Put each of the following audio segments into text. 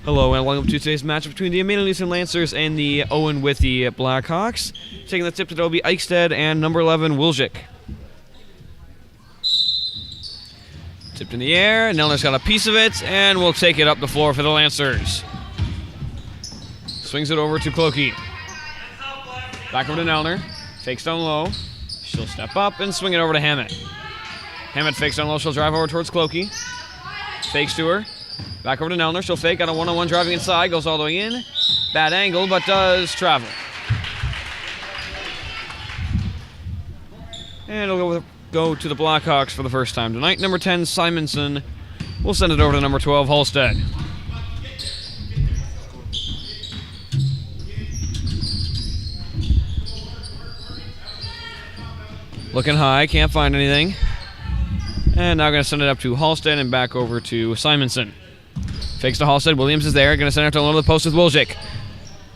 Hello and welcome to today's match between the Immanuel Lutheran Lancers and the Owen-Withee Blackhawks. Taking the tip today will be Eichstead and number 11, Wilczek. Tipped in the air, Nelner's got a piece of it, and will take it up the floor for the Lancers. Swings it over to Clokey. Back over to Nelner. Fakes down low. She'll step up and swing it over to Hammett. Hammett fakes down low, she'll drive over towards Clokey. Fakes to her. Back over to Nelner. She'll fake on a one-on-one driving inside. Goes all the way in. Bad angle, but does travel. And it'll go to the Blackhawks for the first time tonight. Number 10, Simonson. We'll send it over to number 12, Halstead. Looking high, can't find anything. And now going to send it up to Halstead and back over to Simonson. Fakes to Halstead. Williams is there. Going to send it to the post with Wilczek.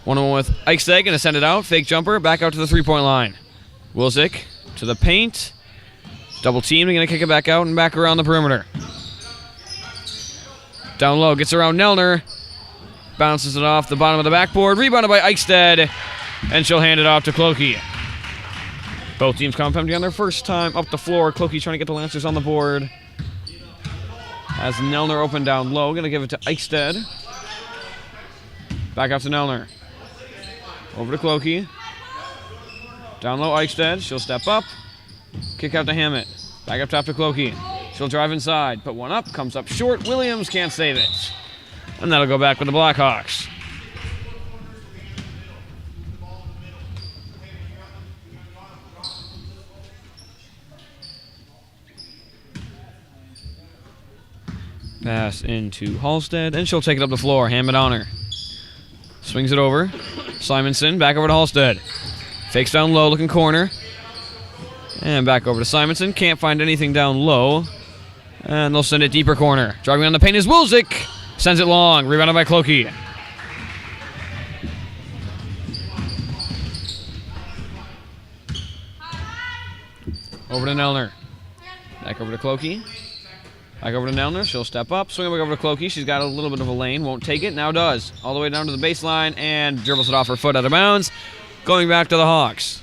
One-on-one with Eichstead. Going to send it out. Fake jumper. Back out to the three-point line. Wilczek to the paint. Double team. Going to kick it back out and back around the perimeter. Down low. Gets around Nelner. Bounces it off the bottom of the backboard. Rebounded by Eichstead. And she'll hand it off to Clokey. Both teams compounding on their first time up the floor. Clokey trying to get the Lancers on the board. As Nelner open down low. Going to give it to Eichstead. Back up to Nelner. Over to Clokey. Down low Eichstead. She'll step up. Kick out to Hammett. Back up top to Clokey. She'll drive inside. Put one up. Comes up short. Williams can't save it. And that'll go back with the Blackhawks. Pass into Halstead, and she'll take it up the floor. Hammett on her. Swings it over. Simonson, back over to Halstead. Fakes down low, looking corner. And back over to Simonson. Can't find anything down low. And they'll send it deeper corner. Driving on the paint is Wilczek. Sends it long. Rebounded by Clokey. Over to Nelner. Back over to Clokey. Back over to Nelner. She'll step up. Swing it back over to Clokey. She's got a little bit of a lane. Won't take it. Now does. All the way down to the baseline and dribbles it off her foot out of bounds. Going back to the Hawks.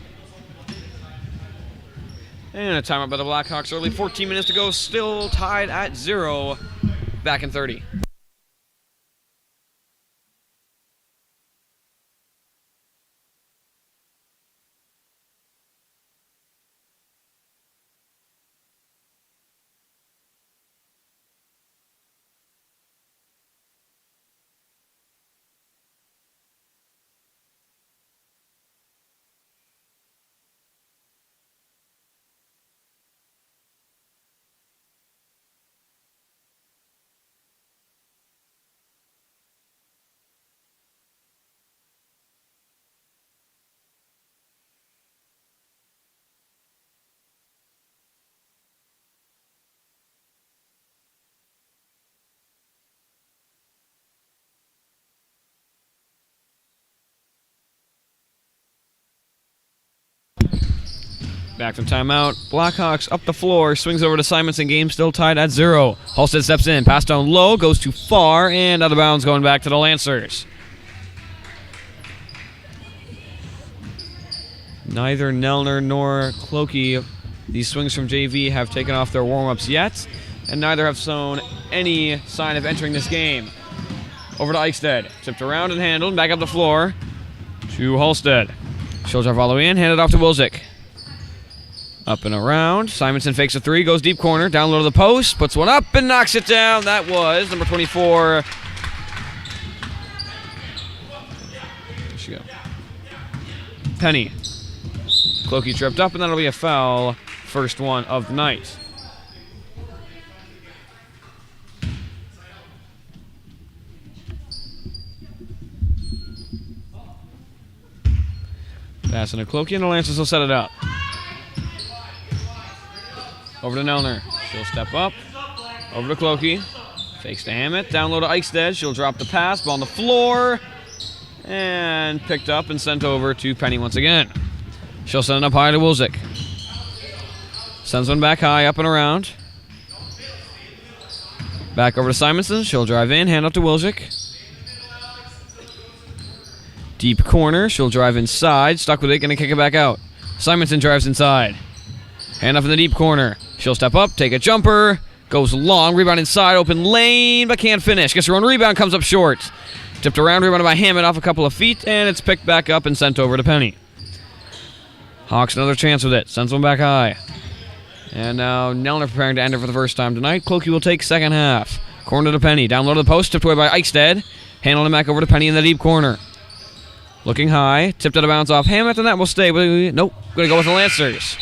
And a timeout by the Blackhawks early. 14 minutes to go. Still tied at 0. Back in 30. Back from timeout. Blackhawks up the floor. Swings over to Simonson. Game still tied at 0. Halstead steps in. Pass down low. Goes too far. And out of bounds going back to the Lancers. Neither Nelner nor Clokey, these swings from JV, have taken off their warm-ups yet. And neither have shown any sign of entering this game. Over to Eichstead. Tipped around and handled. Back up the floor to Halstead. She'll drive all the way in. Hand it off to Wilczek. Up and around. Simonson fakes a three, goes deep corner, down low to the post, puts one up and knocks it down. That was number 24. There she go. Penny. Clokey tripped up, and that'll be a foul. First one of the night. Passing to Clokey, and the Lancers will set it up. Over to Nelner. She'll step up. Over to Clokey. Fakes to Hammett. Down low to Eichstead. She'll drop the pass. Ball on the floor. And picked up and sent over to Penny once again. She'll send it up high to Wilczek. Sends one back high, up and around. Back over to Simonson. She'll drive in. Hand up to Wilczek. Deep corner. She'll drive inside. Stuck with it. Going to kick it back out. Simonson drives inside. Hand off in the deep corner. She'll step up. Take a jumper. Goes long. Rebound inside. Open lane. But can't finish. Gets her own rebound. Comes up short. Tipped around. Rebounded by Hammond off a couple of feet. And it's picked back up and sent over to Penny. Hawks another chance with it. Sends one back high. And now Nelner preparing to enter for the first time tonight. Clokey will take second half. Corner to Penny. Down low to the post. Tipped away by Eichstead. Handled him back over to Penny in the deep corner. Looking high. Tipped out of bounds off Hammett, and that will stay. Nope. Going to go with the Lancers.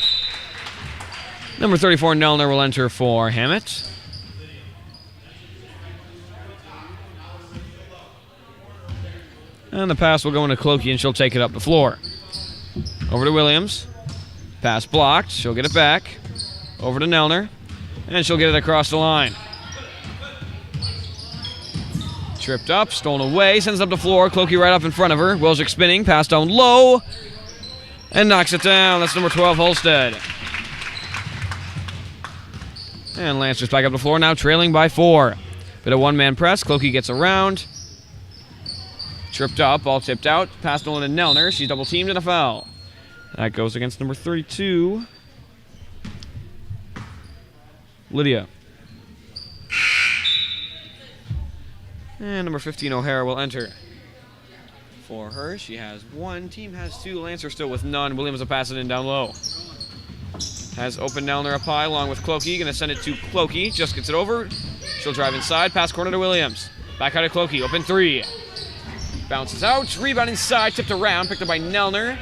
Number 34, Nelner, will enter for Hammett. And the pass will go into Clokey, and she'll take it up the floor. Over to Williams. Pass blocked. She'll get it back. Over to Nelner. And she'll get it across the line. Tripped up, stolen away, sends it up the floor. Clokey right up in front of her. Wilczek spinning, pass down low. And knocks it down. That's number 12, Holstead. And Lancers back up the floor, now trailing by 4. Bit of one-man press. Clokey gets around. Tripped up, ball tipped out. Pass stolen to Nelner. She's double-teamed and a foul. That goes against number 32, Lydia. And number 15, O'Hara, will enter for her. She has 1. Team has 2. Lancer still with none. Williams will pass it in down low. Has open Nelner up high along with Clokey. Going to send it to Clokey. Just gets it over. She'll drive inside. Pass corner to Williams. Back out to Clokey. Open 3. Bounces out. Rebound inside. Tipped around. Picked up by Nelner.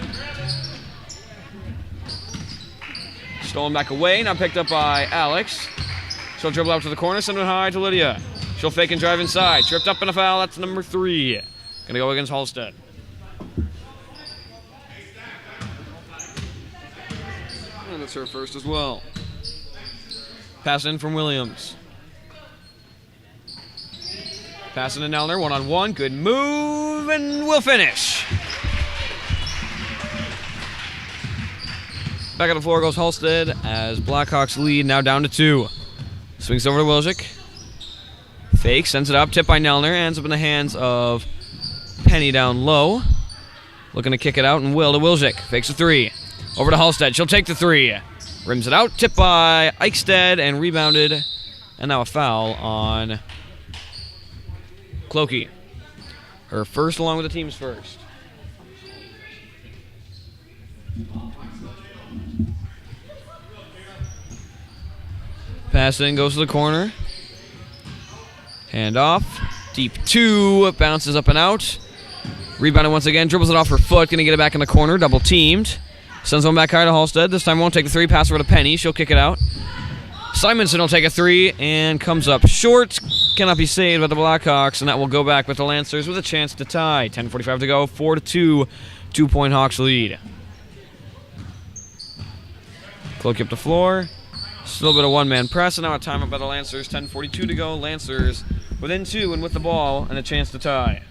Stolen back away. Now picked up by Alex. She'll dribble out to the corner. Send it high to Lydia. She'll fake and drive inside. Tripped up in a foul. That's number 3. Going to go against Halstead. And that's her first as well. Pass in from Williams. Pass in to Nelner. 1-on-1. Good move. And we'll finish. Back on the floor goes Halstead as Blackhawks lead now down to 2. Swings over to Wilczek. Fake, sends it up, tipped by Nelner, ends up in the hands of Penny down low. Looking to kick it out, and Will to Wilczek. Fakes a 3. Over to Halstead, she'll take the 3. Rims it out, tipped by Eichstead, and rebounded. And now a foul on Clokey. Her first along with the team's first. Pass in, goes to the corner. Hand off. Deep 2. Bounces up and out. Rebounded once again. Dribbles it off her foot. Going to get it back in the corner. Double teamed. Sends one back high to Halstead. This time won't take the 3. Pass over to Penny. She'll kick it out. Simonson will take a 3 and comes up short. Cannot be saved by the Blackhawks, and that will go back with the Lancers with a chance to tie. 10:45 to go. 4-2. 2-point Hawks lead. Clokey up the floor. Still a bit of one-man press, and now a timeout by the Lancers. 10:42 to go. Lancers within 2 and with the ball and a chance to tie.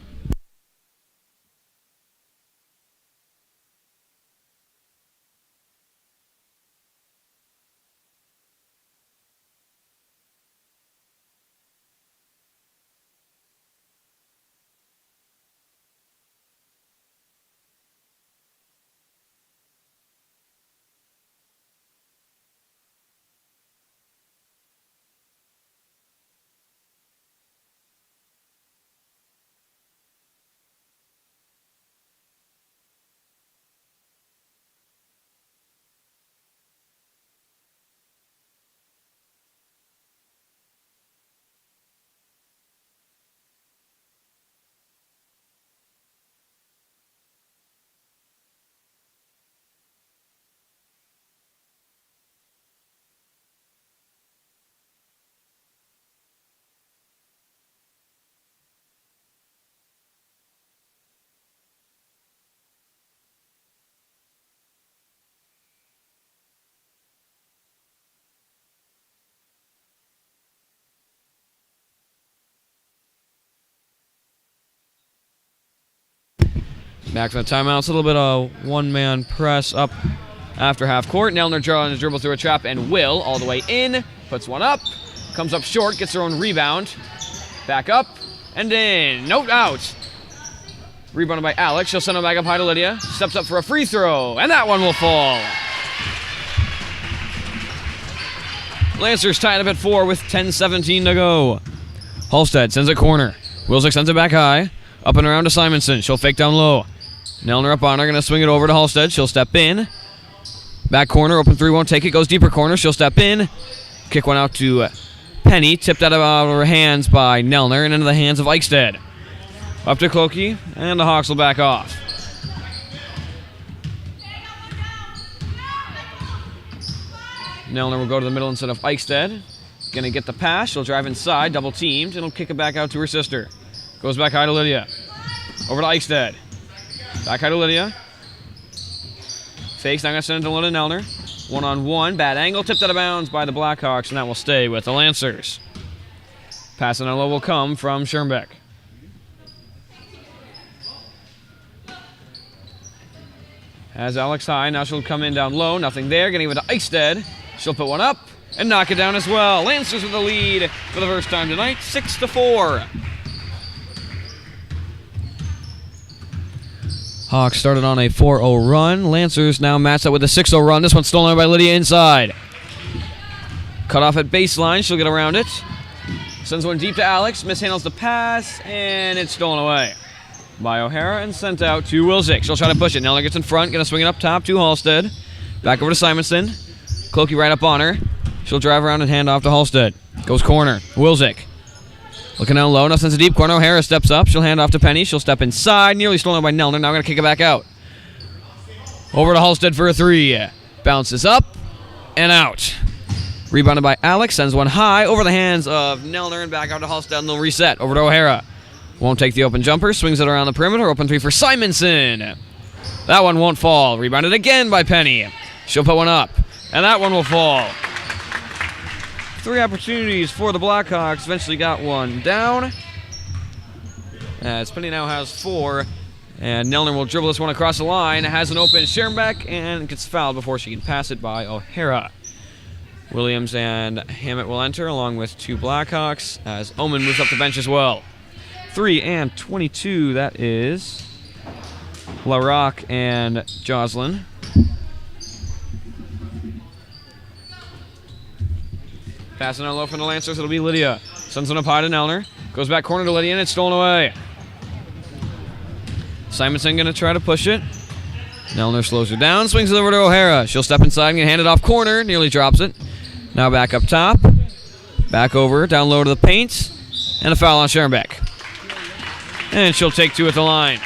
Back from the timeouts, a little bit of one-man press up after half court. Nelner dribbles through a trap and Will all the way in. Puts one up, comes up short, gets her own rebound. Back up and in. Note out. Rebounded by Alex. She'll send it back up high to Lydia. Steps up for a free throw, and that one will fall. Lancers tied up at 4 with 10:17 to go. Halstead sends it corner. Wilczek sends it back high. Up and around to Simonson. She'll fake down low. Nelner up on her. Going to swing it over to Halstead. She'll step in. Back corner. Open three. Won't take it. Goes deeper corner. She'll step in. Kick one out to Penny. Tipped out of her hands by Nelner and into the hands of Eichstead. Up to Clokey. And the Hawks will back off. Nelner will go to the middle instead of Eichstead. Gonna get the pass. She'll drive inside, double teamed, and will kick it back out to her sister. Goes back high to Lydia. Over to Eichstead. Back high to Lydia. Fakes, now gonna send it to Luna Nelner. 1-on-1, bad angle, tipped out of bounds by the Blackhawks, and that will stay with the Lancers. Passing on low will come from Schoenbeck. Has Alex high, now she'll come in down low, nothing there, getting it to Eichstead. She'll put one up and knock it down as well. Lancers with the lead for the first time tonight, 6-4. Hawks started on a 4-0 run. Lancers now matched up with a 6-0 run. This one's stolen by Lydia inside. Cut off at baseline. She'll get around it. Sends one deep to Alex. Mishandles the pass, and it's stolen away by O'Hara and sent out to Wilczek. She'll try to push it. Nelner gets in front. Going to swing it up top to Halstead. Back over to Simonson. Clokey right up on her. She'll drive around and hand off to Halstead. Goes corner. Wilczek. Looking down low. Now sends a deep corner. O'Hara steps up. She'll hand off to Penny. She'll step inside. Nearly stolen by Nelner. Now going to kick it back out. Over to Halstead for a three. Bounces up and out. Rebounded by Alex. Sends one high over the hands of Nelner and back out to Halstead. And they'll reset. Over to O'Hara. Won't take the open jumper. Swings it around the perimeter. Open three for Simonson. That one won't fall. Rebounded again by Penny. She'll put one up. And that one will fall. 3 opportunities for the Blackhawks. Eventually got one down. As Penny now has 4. And Nelner will dribble this one across the line. Has an open Schoenbeck and gets fouled before she can pass it by O'Hara. Williams and Hammett will enter along with 2 Blackhawks as Omen moves up the bench as well. 3 and 22, that is LaRock and Jocelyn. Passing on low from the Lancers, it'll be Lydia. Sends one up high to Nelner. Goes back corner to Lydia, and it's stolen away. Simonson going to try to push it. Nelner slows her down, swings it over to O'Hara. She'll step inside and get handed off corner, nearly drops it. Now back up top. Back over, down low to the paint. And a foul on Schoenbeck. And she'll take 2 at the line.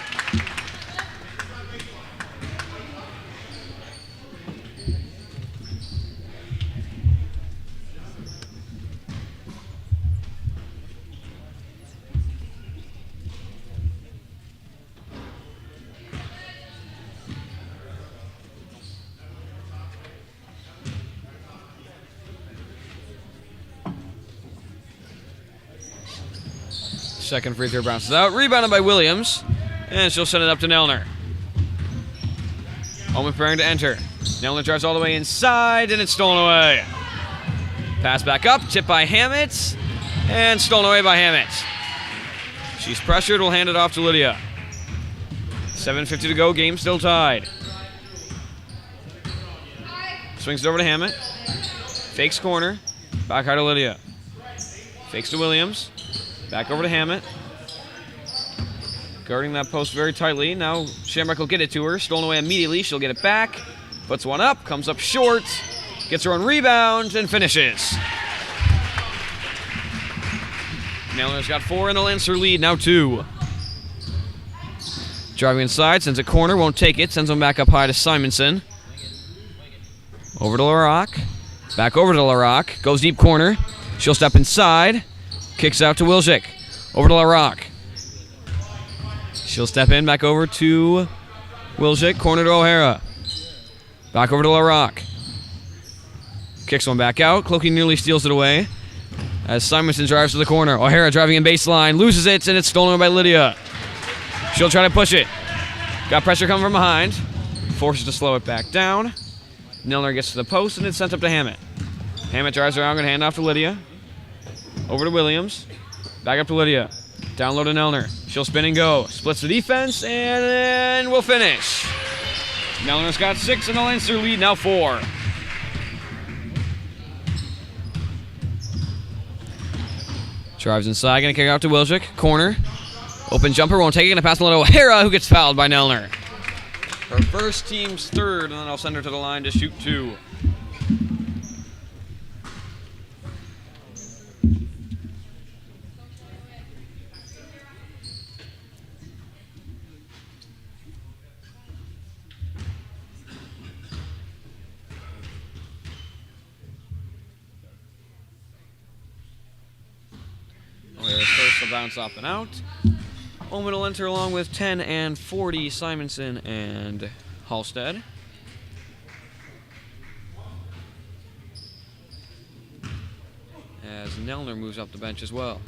Second free throw bounces out. Rebounded by Williams. And she'll send it up to Nelner. Omen preparing to enter. Nelner drives all the way inside, and it's stolen away. Pass back up. Tipped by Hammett. And stolen away by Hammett. She's pressured. We'll hand it off to Lydia. 7:50 to go. Game still tied. Swings it over to Hammett. Fakes corner. Back high to Lydia. Fakes to Williams. Back over to Hammett. Guarding that post very tightly. Now Shamrock will get it to her. Stolen away immediately. She'll get it back. Puts one up. Comes up short. Gets her own rebound and finishes. Nelner's got 4 in the Lancer lead. Now 2. Driving inside. Sends a corner. Won't take it. Sends one back up high to Simonson. Over to LaRock. Back over to LaRock. Goes deep corner. She'll step inside. Kicks out to Wilczek. Over to LaRock. She'll step in, back over to Wilczek. Corner to O'Hara. Back over to LaRock. Kicks one back out. Clokey nearly steals it away as Simonson drives to the corner. O'Hara driving in baseline. Loses it, and it's stolen by Lydia. She'll try to push it. Got pressure coming from behind. Forces to slow it back down. Nelner gets to the post, and it's sent up to Hammett. Hammett drives around, going to hand off to Lydia. Over to Williams. Back up to Lydia. Down low to Nelner. She'll spin and go. Splits the defense, and then we'll finish. Nelner's got 6, and the Leinster lead now 4. Drives inside, gonna kick out to Wilczek. Corner. Open jumper, won't take it. Gonna pass it to O'Hara, who gets fouled by Nelner. Her first, team's third, and then I'll send her to the line to shoot 2. O'Hara's first will bounce off and out. Owen will enter along with 10 and 40, Simonson and Halstead. As Nelner moves up the bench as well.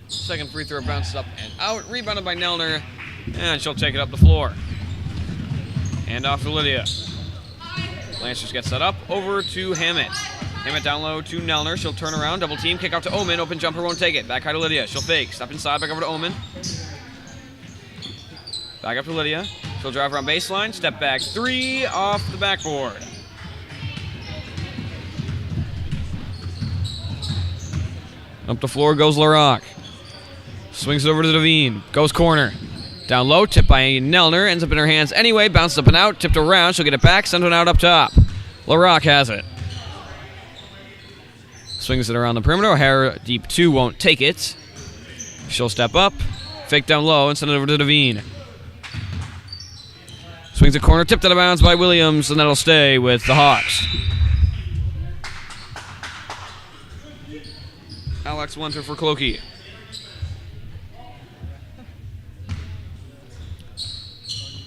Second free throw bounces up and out. Rebounded by Nelner, and she'll take it up the floor. And off to Lydia. Lancers get set up. Over to Hammett. Hammett down low to Nelner. She'll turn around, double team, kick out to Omen. Open jumper, won't take it. Back high to Lydia. She'll fake. Step inside, back over to Omen. Back up to Lydia. She'll drive around baseline. Step back 3 off the backboard. Up the floor goes LaRock. Swings it over to Devine. Goes corner. Down low, tipped by Nelner. Ends up in her hands anyway. Bounces up and out. Tipped around. She'll get it back. Send it out up top. LaRock has it. Swings it around the perimeter. O'Hara deep 2 won't take it. She'll step up. Fake down low and send it over to Devine. Swings a corner. Tipped out of bounds by Williams, and that'll stay with the Hawks. Alex Winter for Clokey.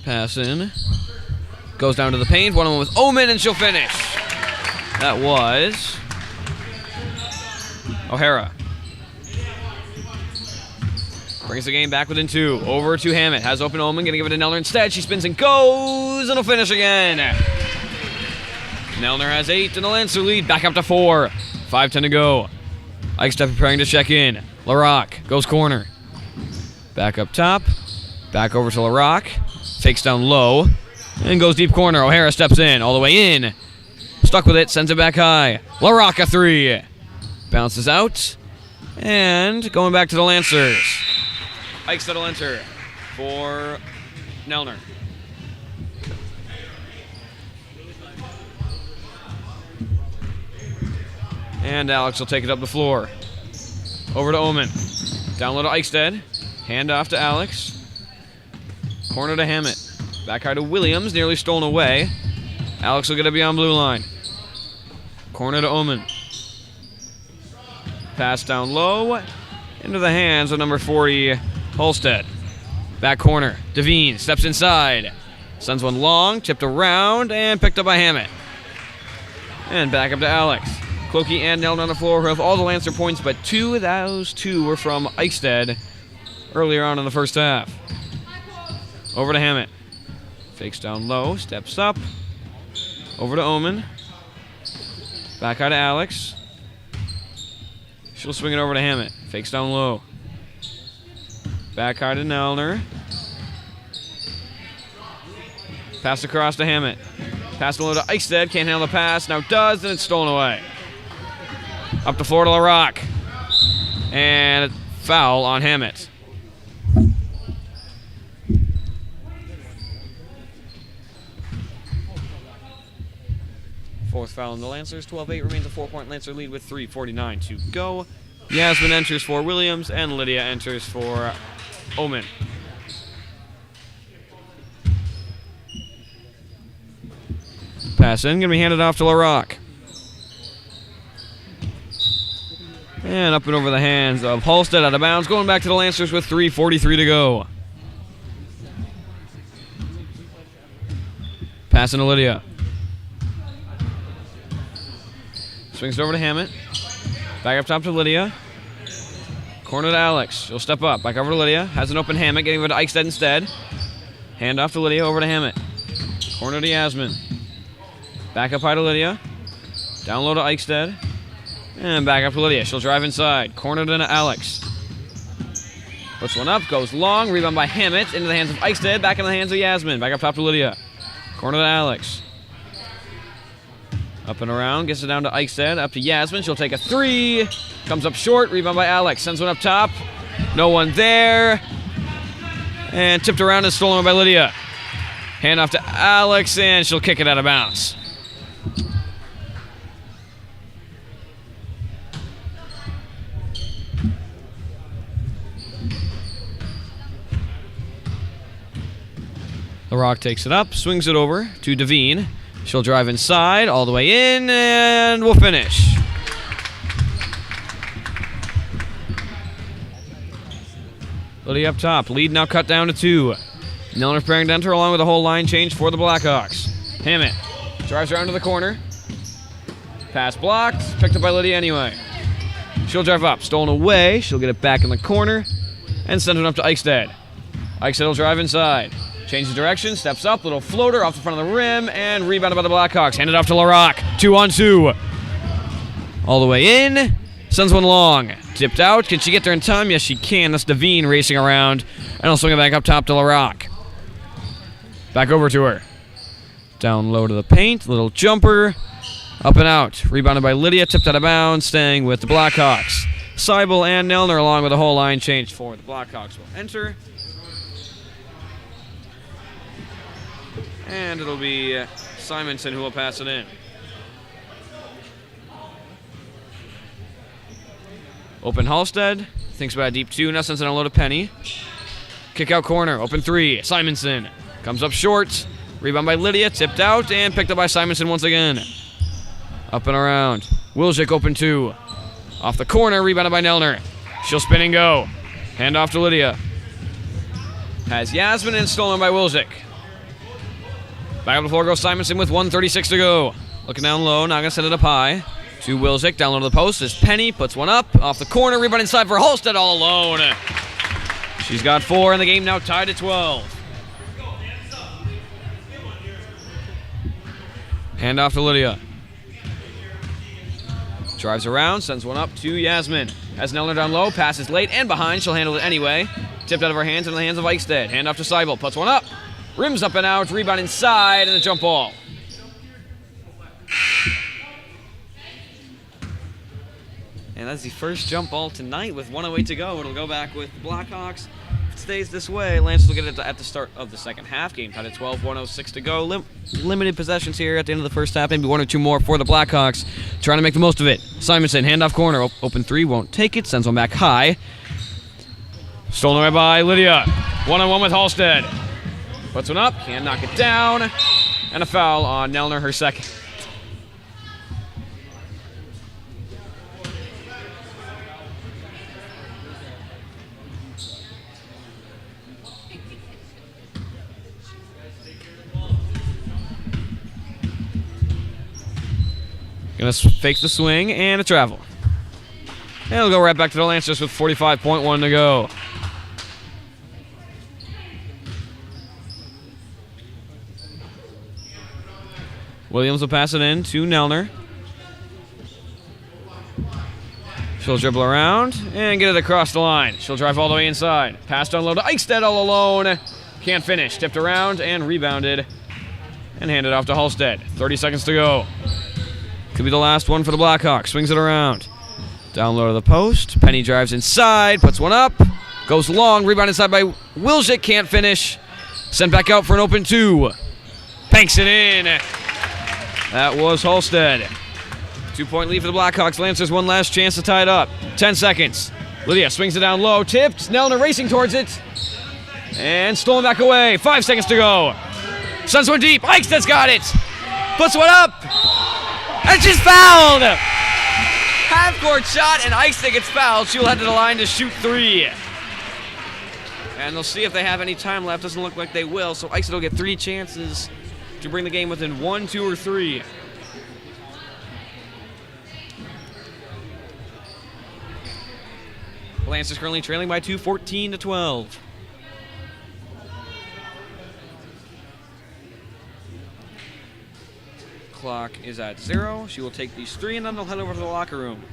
Pass in. Goes down to the paint. 1-on-1 with Omen, and she'll finish. That was O'Hara. Brings the game back within 2. Over to Hammett. Has open Omen. Going to give it to Nelner instead. She spins and goes, and will finish again. Nelner has 8, and the Lancer lead back up to 4. 5:10 to go. Eichstätt preparing to check in. LaRock goes corner. Back up top. Back over to LaRock. Fakes down low. And goes deep corner. O'Hara steps in. All the way in. Stuck with it. Sends it back high. LaRock a 3. Bounces out. And going back to the Lancers. Eichstätt will enter for Nelner. And Alex will take it up the floor. Over to Omen. Down low to Eichstätt. Hand off to Alex. Corner to Hammett. Back high to Williams. Nearly stolen away. Alex will get it beyond blue line. Corner to Omen. Pass down low. Into the hands of number 40, Halstead. Back corner. Devine steps inside. Sends one long. Tipped around. And picked up by Hammett. And back up to Alex. Clokey and Nelner on the floor who have all the Lancer points, but 2 of those 2 were from Eichstätt earlier on in the first half. Over to Hammett. Fakes down low, steps up. Over to Omen. Back out to Alex. She'll swing it over to Hammett. Fakes down low. Back out to Nelner. Pass across to Hammett. Pass low to Eichstätt. Can't handle the pass. Now does, and it's stolen away. Up the floor to LaRock. And a foul on Hammett. Fourth foul on the Lancers. 12-8 remains a 4-point Lancer lead with 3:49 to go. Yasmin enters for Williams, and Lydia enters for Omen. Pass in, going to be handed off to LaRock. And up and over the hands of Halstead out of bounds. Going back to the Lancers with 3:43 to go. Passing to Lydia. Swings it over to Hammett. Back up top to Lydia. Corner to Alex. She'll step up. Back over to Lydia. Has an open Hammett. Getting over to Eichstätt instead. Hand off to Lydia. Over to Hammett. Corner to Yasmin. Back up high to Lydia. Down low to Eichstätt. And back up to Lydia. She'll drive inside. Cornered into Alex. Puts one up, goes long. Rebound by Hammett into the hands of Eichstead. Back into the hands of Yasmin. Back up top to Lydia. Corner to Alex. Up and around. Gets it down to Eichstead. Up to Yasmin. She'll take a three. Comes up short. Rebound by Alex. Sends one up top. No one there. And tipped around and stolen by Lydia. Hand off to Alex, and she'll kick it out of bounds. LaRock takes it up, swings it over to Devine. She'll drive inside, all the way in, and we'll finish. Lydia up top, lead now cut down to 2. Milner preparing to enter along with a whole line change for the Blackhawks. Hammett drives around to the corner. Pass blocked, picked up by Lydia anyway. She'll drive up, stolen away. She'll get it back in the corner and send it up to Eichstead. Eichstead will drive inside. Changes direction, steps up, little floater off the front of the rim, and rebounded by the Blackhawks. Handed off to LaRock. 2-on-2. All the way in. Sends one long. Tipped out. Can she get there in time? Yes, she can. That's Devine racing around. And I'll swing it back up top to LaRock. Back over to her. Down low to the paint. Little jumper. Up and out. Rebounded by Lydia. Tipped out of bounds. Staying with the Blackhawks. Seibel and Nelner along with a whole line change for the Blackhawks will enter. And it'll be Simonson who will pass it in. Open Halstead. Thinks about a deep 2. Now sends it on low to Penny. Kick out corner. Open 3. Simonson. Comes up short. Rebound by Lydia. Tipped out and picked up by Simonson once again. Up and around. Wilczek open 2. Off the corner. Rebounded by Nelner. She'll spin and go. Hand off to Lydia. Has Yasmin and stolen by Wilczek. Back up the floor goes Simonson with 1:36 to go. Looking down low, not going to set it up high. To Wilczek, down low to the post is Penny, puts one up, off the corner, rebound inside for Halstead all alone. She's got 4, and the game now tied at 12. Hand off to Lydia. Drives around, sends one up to Yasmin. Has Nelner down low, passes late and behind, she'll handle it anyway. Tipped out of her hands into the hands of Eichstead. Hand off to Seibel, puts one up. Rims up and out, rebound inside, and a jump ball. And that's the first jump ball tonight with 1:08 to go. It'll go back with the Blackhawks. If it stays this way, Lancers will get it at the start of the second half. Game tied at 12, 1:06 to go. Limited possessions here at the end of the first half. Maybe 1 or 2 more for the Blackhawks. Trying to make the most of it. Simonson, handoff corner. Open 3, won't take it. Sends one back high. Stolen away by Lydia. 1-on-1 with Halstead. Puts one up, can't knock it down, and a foul on Nelner, her second. Gonna fake the swing and a travel. And it'll go right back to the Lancers with 45.1 to go. Williams will pass it in to Nelner. She'll dribble around and get it across the line. She'll drive all the way inside. Passed on low to Eichstead all alone. Can't finish. Tipped around and rebounded. And handed off to Halstead. 30 seconds to go. Could be the last one for the Blackhawks. Swings it around. Down low to the post. Penny drives inside. Puts one up. Goes long. Rebound inside by Wilczek. Can't finish. Sent back out for an open 2. Banks it in. That was Halstead. 2-point lead for the Blackhawks. Lancers one last chance to tie it up. 10 seconds. Lydia swings it down low. Tipped. Nelner racing towards it. And stolen back away. 5 seconds to go. Sends one deep. Eichsted's got it. Puts one up. And she's fouled. Half-court shot, and Eichstead gets fouled. She'll head to the line to shoot 3. And they'll see if they have any time left. Doesn't look like they will. So Eichstead will get 3 chances to bring the game within 1, 2, or 3. Lancers currently trailing by 2, 14 to 12. Clock is at 0. She will take these 3, and then they'll head over to the locker room.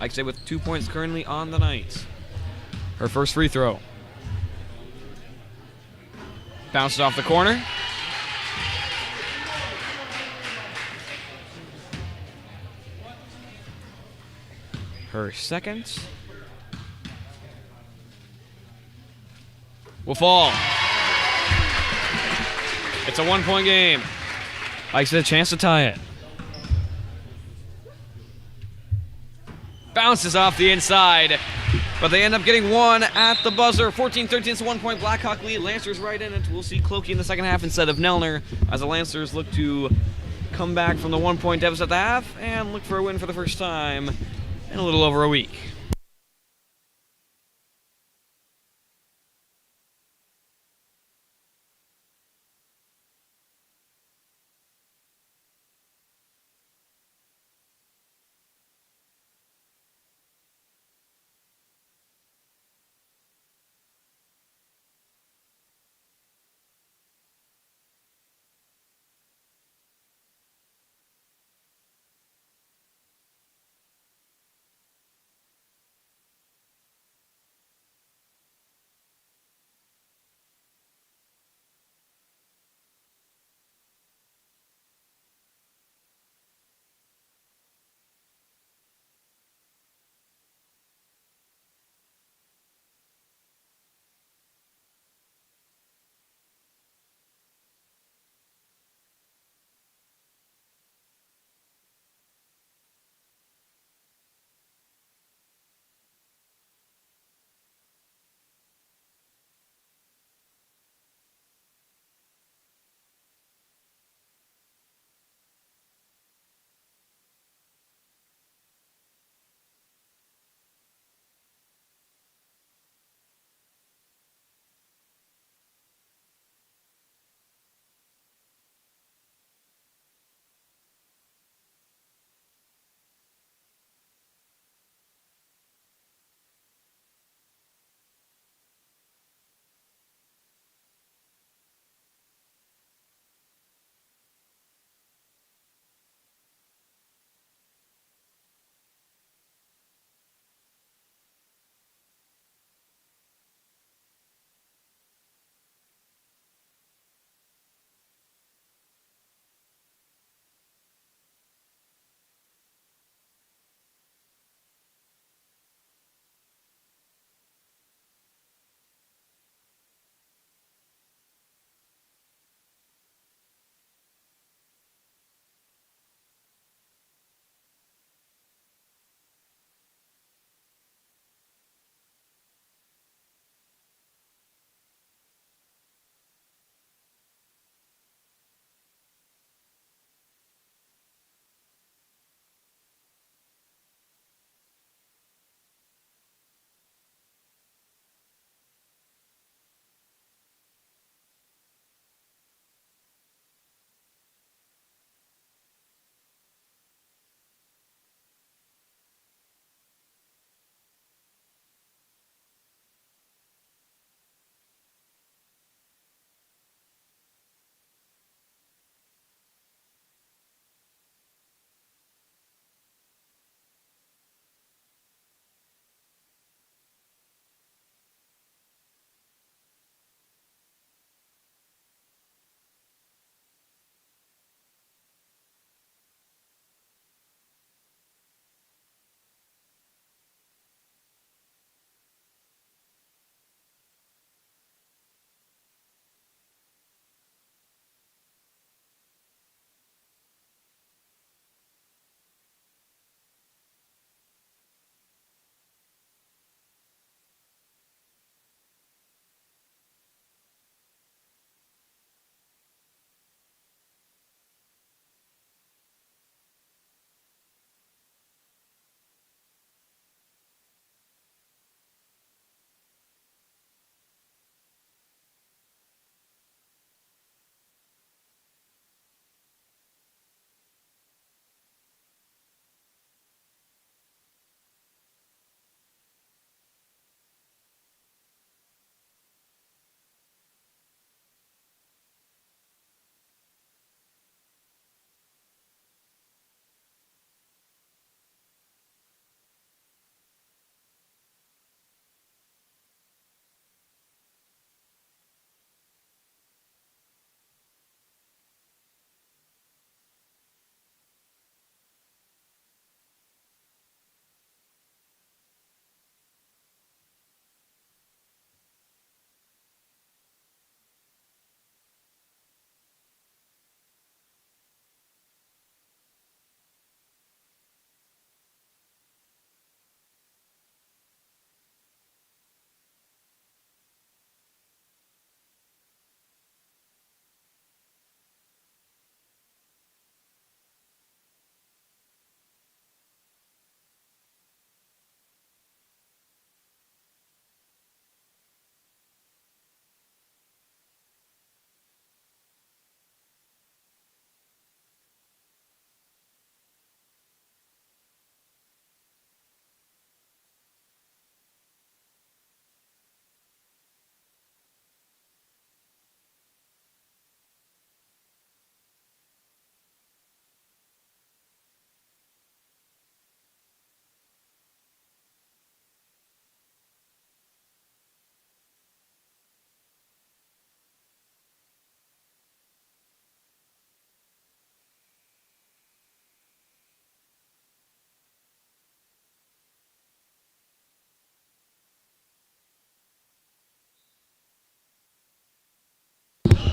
Eichstätt with 2 points currently on the night. Her first free throw. Bounces off the corner. Her second will fall. It's a 1-point game. Eichstätt a chance to tie it. Bounces off the inside, but they end up getting one at the buzzer. 14-13, it's a 1-point Blackhawk lead. Lancers right in it. We'll see Clokey in the second half instead of Nelner as the Lancers look to come back from the 1-point deficit at the half and look for a win for the first time in a little over a week.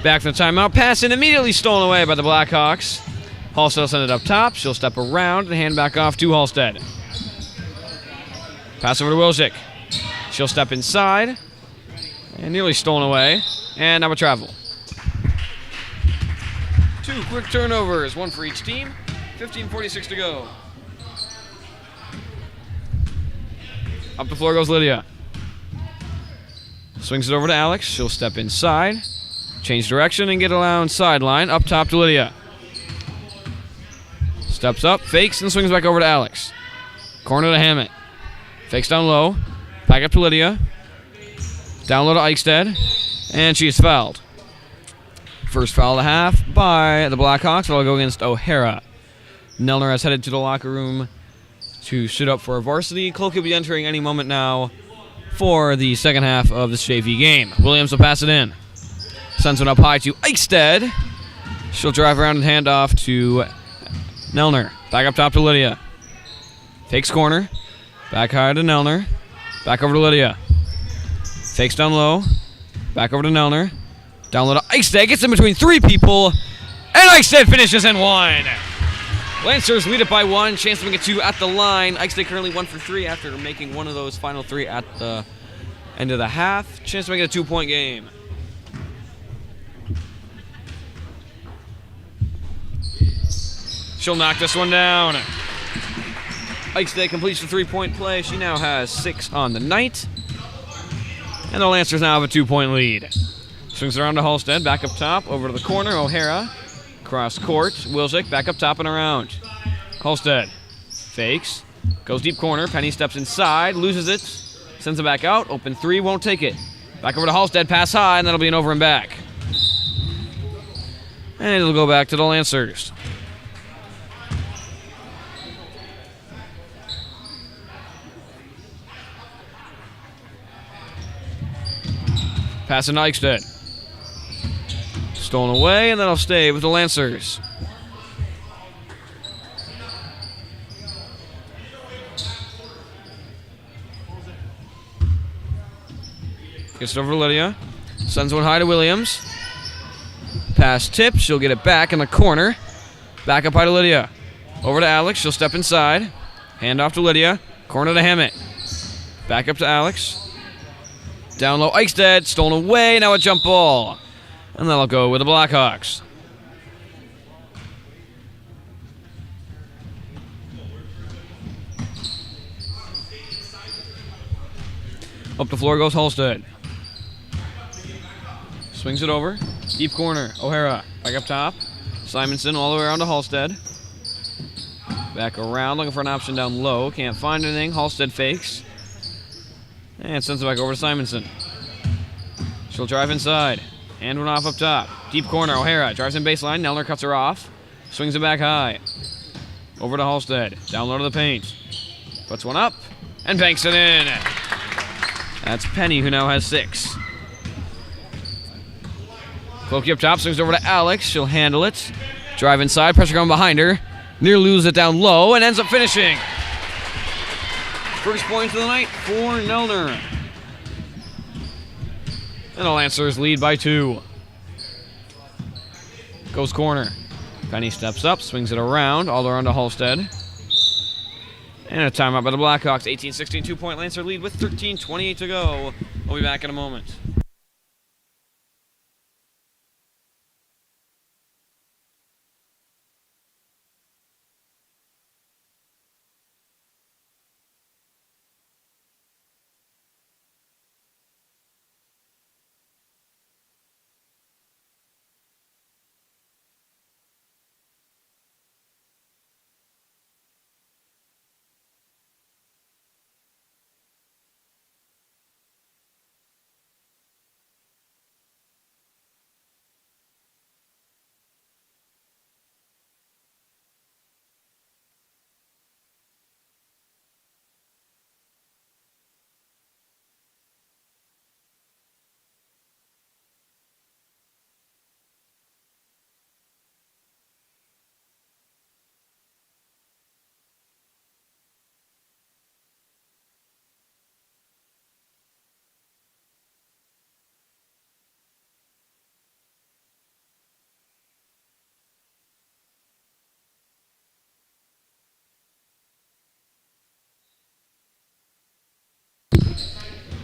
Back from the timeout. Pass and immediately stolen away by the Blackhawks. Halstead will send it up top. She'll step around and hand back off to Halstead. Pass over to Wilczek. She'll step inside. And nearly stolen away. And now a travel. 2 quick turnovers, 1 for each team. 15:46 to go. Up the floor goes Lydia. Swings it over to Alex. She'll step inside. Change direction and get around sideline. Up top to Lydia. Steps up, fakes, and swings back over to Alex. Corner to Hammett. Fakes down low. Back up to Lydia. Down low to Eichstead. And she is fouled. First foul of the half by the Blackhawks. It'll go against O'Hara. Nelner has headed to the locker room to suit up for a varsity. Cloak will be entering any moment now for the second half of this JV game. Williams will pass it in. Sends one up high to Eichstead. She'll drive around and hand off to Nelner. Back up top to Lydia. Fakes corner. Back high to Nelner. Back over to Lydia. Fakes down low. Back over to Nelner. Down low to Eichstead. Gets in between 3 people. And Eichstead finishes in 1. Lancers lead it by 1. Chance to make it 2 at the line. Eichstead currently 1 for 3 after making one of those final 3 at the end of the half. Chance to make it a 2-point game. She'll knock this one down. Eichstead completes the 3-point play. She now has 6 on the night. And the Lancers now have a 2-point lead. Swings around to Halstead. Back up top. Over to the corner. O'Hara. Cross court. Wilczek back up top and around. Halstead fakes. Goes deep corner. Penny steps inside. Loses it. Sends it back out. Open 3. Won't take it. Back over to Halstead. Pass high. And that'll be an over and back. And it'll go back to the Lancers. Pass to Eichstead. Stolen away, and then I'll stay with the Lancers. Gets it over to Lydia. Sends one high to Williams. Pass tip. She'll get it back in the corner. Back up high to Lydia. Over to Alex. She'll step inside. Hand off to Lydia. Corner to Hammett. Back up to Alex. Down low, Eichstead. Stolen away. Now a jump ball. And that'll go with the Blackhawks. Up the floor goes Halstead. Swings it over. Deep corner. O'Hara. Back up top. Simonson all the way around to Halstead. Back around, looking for an option down low. Can't find anything. Halstead fakes. And sends it back over to Simonson. She'll drive inside. Hand one off up top. Deep corner, O'Hara. Drives in baseline. Nelner cuts her off. Swings it back high. Over to Halstead. Down low to the paint. Puts one up. And banks it in. That's Penny, who now has 6. Cloaky up top. Swings over to Alex. She'll handle it. Drive inside. Pressure coming behind her. Near loses it down low. And ends up finishing. First point of the night for Nelner. And the Lancers lead by 2. Goes corner. Penny steps up, swings it around, all around to Halstead. And a timeout by the Blackhawks. 18-16, 2-point Lancer lead with 13:28 to go. We'll be back in a moment.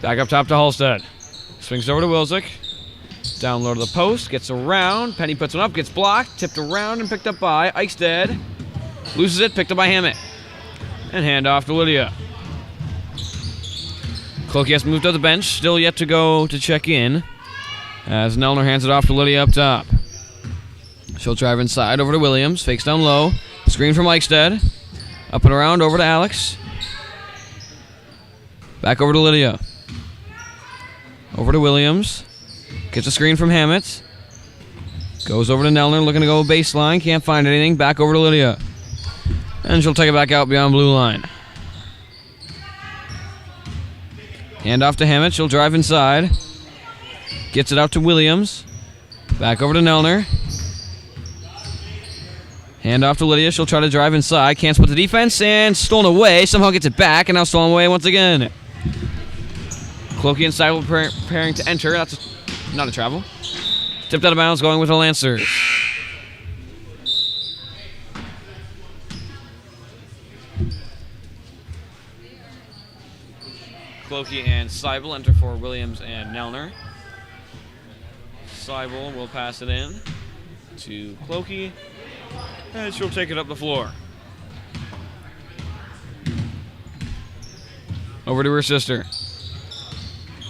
Back up top to Halstead. Swings over to Wilczek. Down low to the post. Gets around. Penny puts one up. Gets blocked. Tipped around and picked up by Eichstead. Loses it. Picked up by Hammett. And hand off to Lydia. Cloakey has moved to the bench. Still yet to go to check in. As Nelner hands it off to Lydia up top. She'll drive inside over to Williams. Fakes down low. Screen from Eichstead. Up and around over to Alex. Back over to Lydia. Over to Williams. Gets a screen from Hammett. Goes over to Nelner, looking to go baseline. Can't find anything. Back over to Lydia. And she'll take it back out beyond blue line. Hand off to Hammett. She'll drive inside. Gets it out to Williams. Back over to Nelner. Hand off to Lydia. She'll try to drive inside. Can't split the defense. And stolen away. Somehow gets it back. And now stolen away once again. Cloakey and Seibel preparing to enter. That's not a travel. Tipped out of bounds, going with the Lancers. Cloakey and Seibel enter for Williams and Nelner. Seibel will pass it in to Cloakey, and she'll take it up the floor. Over to her sister.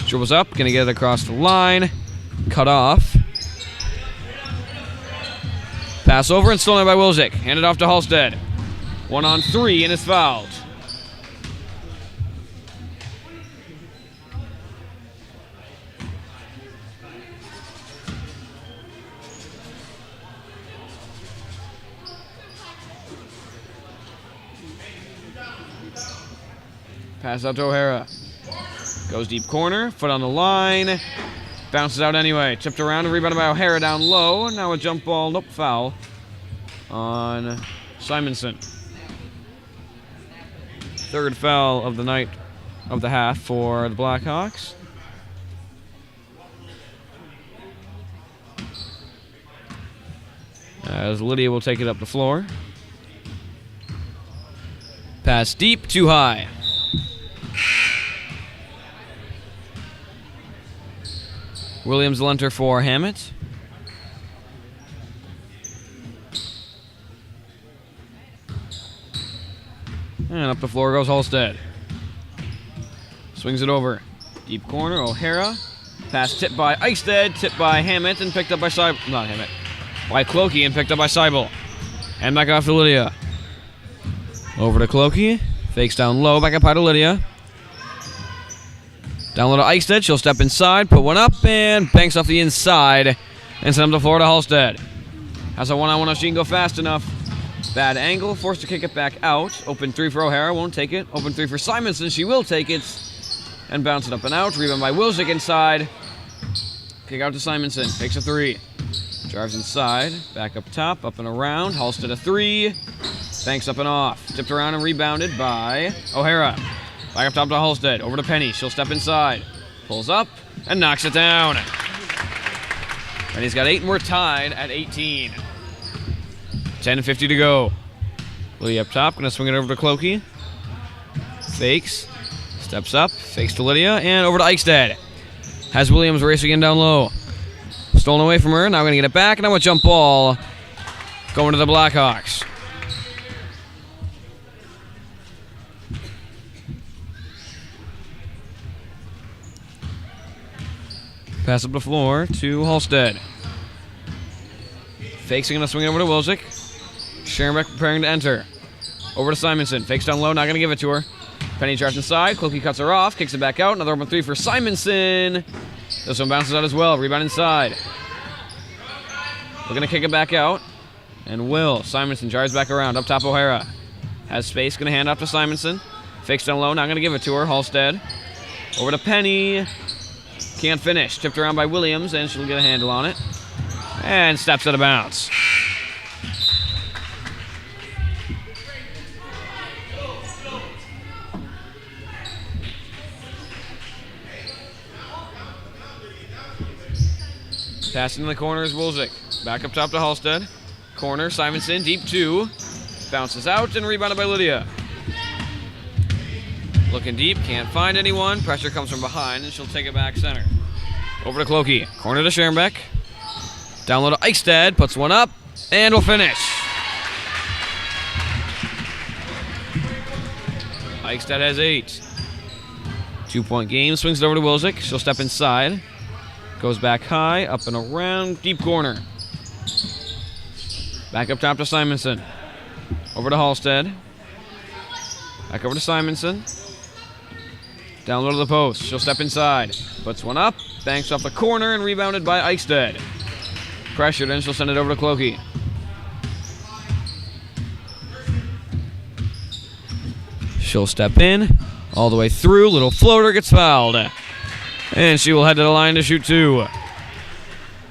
Dribbles up, gonna get it across the line. Cut off. Pass over and stolen by Wilczek. Handed off to Halstead. 1-on-3 and is fouled. Pass out to O'Hara. Goes deep corner, foot on the line. Bounces out anyway. Tipped around and rebounded by O'Hara down low. Now a jump ball, nope, foul on Simonson. Third foul of the night, of the half for the Blackhawks. As Lydia will take it up the floor. Pass deep, too high. Williams will enter for Hammett. And up the floor goes Halstead. Swings it over. Deep corner, O'Hara. Pass tipped by Eichstead, tipped by Hammett, and picked up by Seibel. Not Hammett. By Cloakey, and picked up by Seibel. And back off to Lydia. Over to Cloakey. Fakes down low, back up high to Lydia. Down low to Eichstead. She'll step inside, put one up, and banks off the inside. And send him to floor to Halstead. Has a one-on-one if she can go fast enough. Bad angle, forced to kick it back out. Open three for O'Hara, won't take it. Open three for Simonson, she will take it. And bounce it up and out. Rebound by Wilczek inside. Kick out to Simonson, takes a three. Drives inside, back up top, up and around. Halstead a three. Banks up and off. Tipped around and rebounded by O'Hara. Back up top to Halstead. Over to Penny. She'll step inside. Pulls up and knocks it down. Penny's got 8 and we're tied at 18. 10:50 to go. Lydia up top. Going to swing it over to Cloakey. Fakes. Steps up. Fakes to Lydia. And over to Eichstead. Has Williams racing in down low. Stolen away from her. Now going to get it back. And now a jump ball going to the Blackhawks. Pass up the floor to Halstead. Fakes going to swing it over to Wilczek. Scherenbeck preparing to enter. Over to Simonson. Fakes down low, not going to give it to her. Penny drives inside. Cloakey cuts her off. Kicks it back out. Another open three for Simonson. This one bounces out as well. Rebound inside. We're going to kick it back out. And will. Simonson drives back around. Up top, O'Hara. Has space. Going to hand off to Simonson. Fakes down low. Not going to give it to her. Halstead. Over to Penny. Can't finish. Tipped around by Williams, and she'll get a handle on it. And steps out of bounds. Passing in the corner is Wilczek. Back up top to Halstead. Corner, Simonson, deep two. Bounces out and rebounded by Lydia. Looking deep, can't find anyone. Pressure comes from behind, and she'll take it back center. Over to Clokey. Corner to Schoenbeck. Down low to Eichstäd. Puts one up, and will finish. Eichstäd has 8. 2-point game. Swings it over to Wilczek. She'll step inside. Goes back high, up and around. Deep corner. Back up top to Simonson. Over to Halstead. Back over to Simonson. Down low to the post. She'll step inside. Puts one up. Banks off the corner and rebounded by Eichstäd. Pressured and she'll send it over to Clokey. She'll step in. All the way through. Little floater gets fouled. And she will head to the line to shoot 2.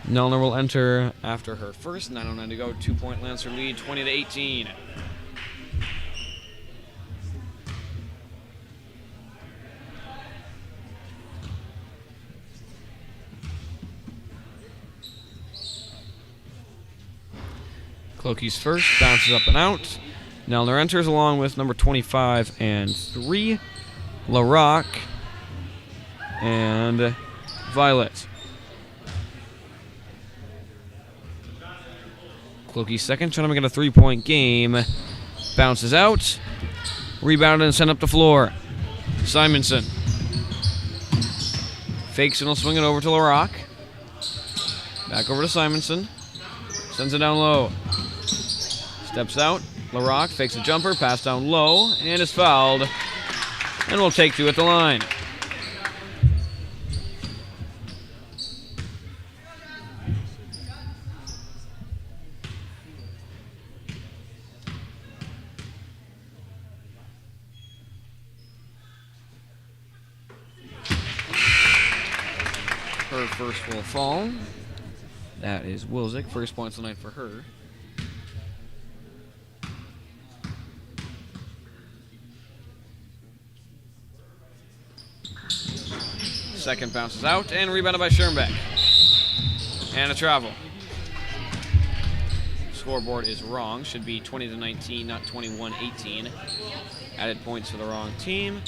Nelner will enter after her first. 9:09 to go. 2-point Lancer lead. 20-18. Clokey's first, bounces up and out. Nelner enters along with number 25 and 3, LaRock and Violet. Clokey's second, trying to make it a 3-point game. Bounces out, rebounded and sent up the floor. Simonson. Fakes and will swing it over to LaRock. Back over to Simonson. Sends it down low. Steps out. LaRock fakes a jumper, pass down low, and is fouled. And will take 2 at the line. Her first will fall. That is Wilczek. First points of the night for her. Second bounces out and rebounded by Schoenbeck. And a travel. Scoreboard is wrong. Should be 20-19, not 21-18. Added points for the wrong team.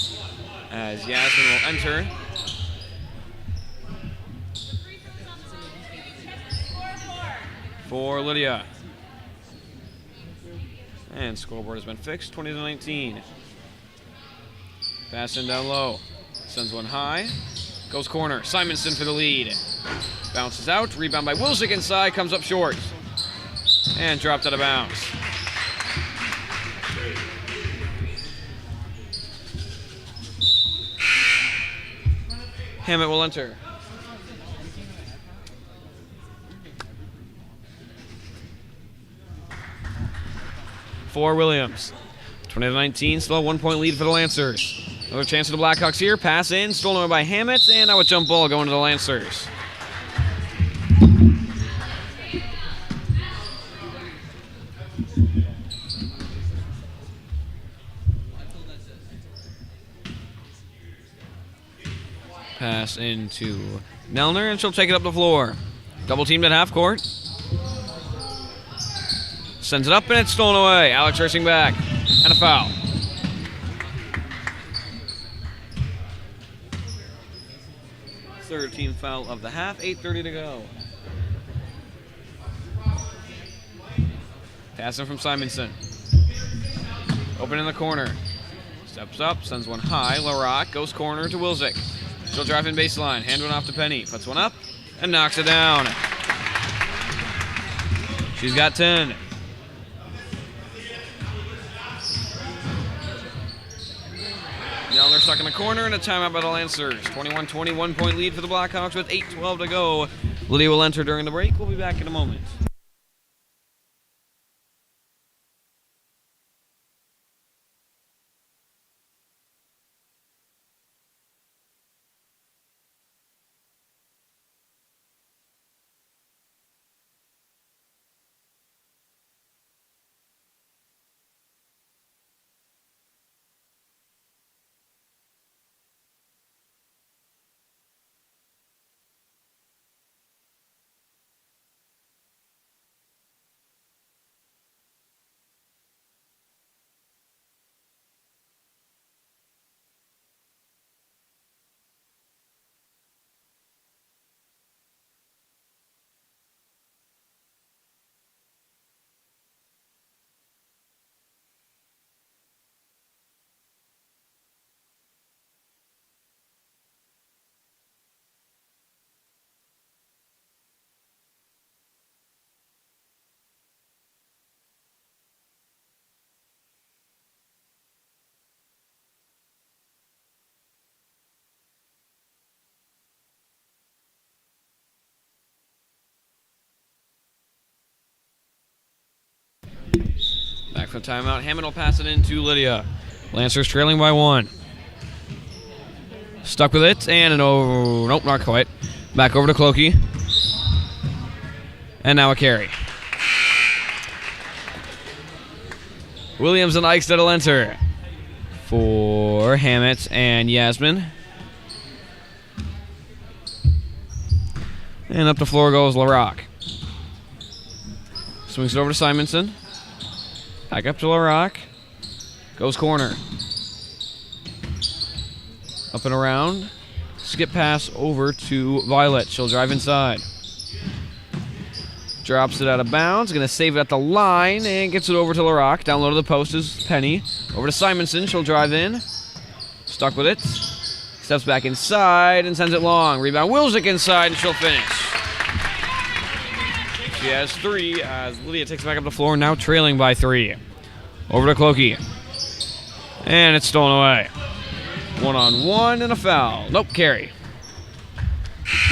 As Yasmin will enter. For Lydia. And scoreboard has been fixed. 20-19. Pass in down low. Sends one high. Goes corner. Simonson for the lead. Bounces out. Rebound by Wilczek inside. Comes up short. And dropped out of bounds. Hammett will enter. For Williams. 20-19. Still a 1-point lead for the Lancers. Another chance for the Blackhawks here. Pass in, stolen away by Hammett, and now a jump ball going to the Lancers. Pass into Nelner, and she'll take it up the floor. Double teamed at half court. Sends it up, and it's stolen away. Alex racing back, and a foul. Third team foul of the half, 8:30 to go. Passing from Simonson. Open in the corner. Steps up, sends one high. LaRock goes corner to Wilczek. She'll drive in baseline, hand one off to Penny. Puts one up and knocks it down. She's got 10. Nelner stuck in the corner and a timeout by the Lancers. 21-20, 1-point lead for the Blackhawks with 8:12 to go. Lydia will enter during the break. We'll be back in a moment. A timeout. Hammond will pass it in to Lydia. Lancers trailing by 1. Stuck with it, and nope, not quite. Back over to Clokey. And now a carry. Williams and Eichstead will enter for Hammett and Yasmin. And up the floor goes LaRock. Swings it over to Simonson. Back up to LaRock. Goes corner. Up and around. Skip pass over to Violet. She'll drive inside. Drops it out of bounds. Going to save it at the line and gets it over to LaRock. Down low to the post is Penny. Over to Simonson. She'll drive in. Stuck with it. Steps back inside and sends it long. Rebound. Wilczek inside and she'll finish. She has 3 as Lydia takes it back up the floor. Now trailing by 3. Over to Clokey. And it's stolen away. 1-on-1 and a foul. Nope, carry.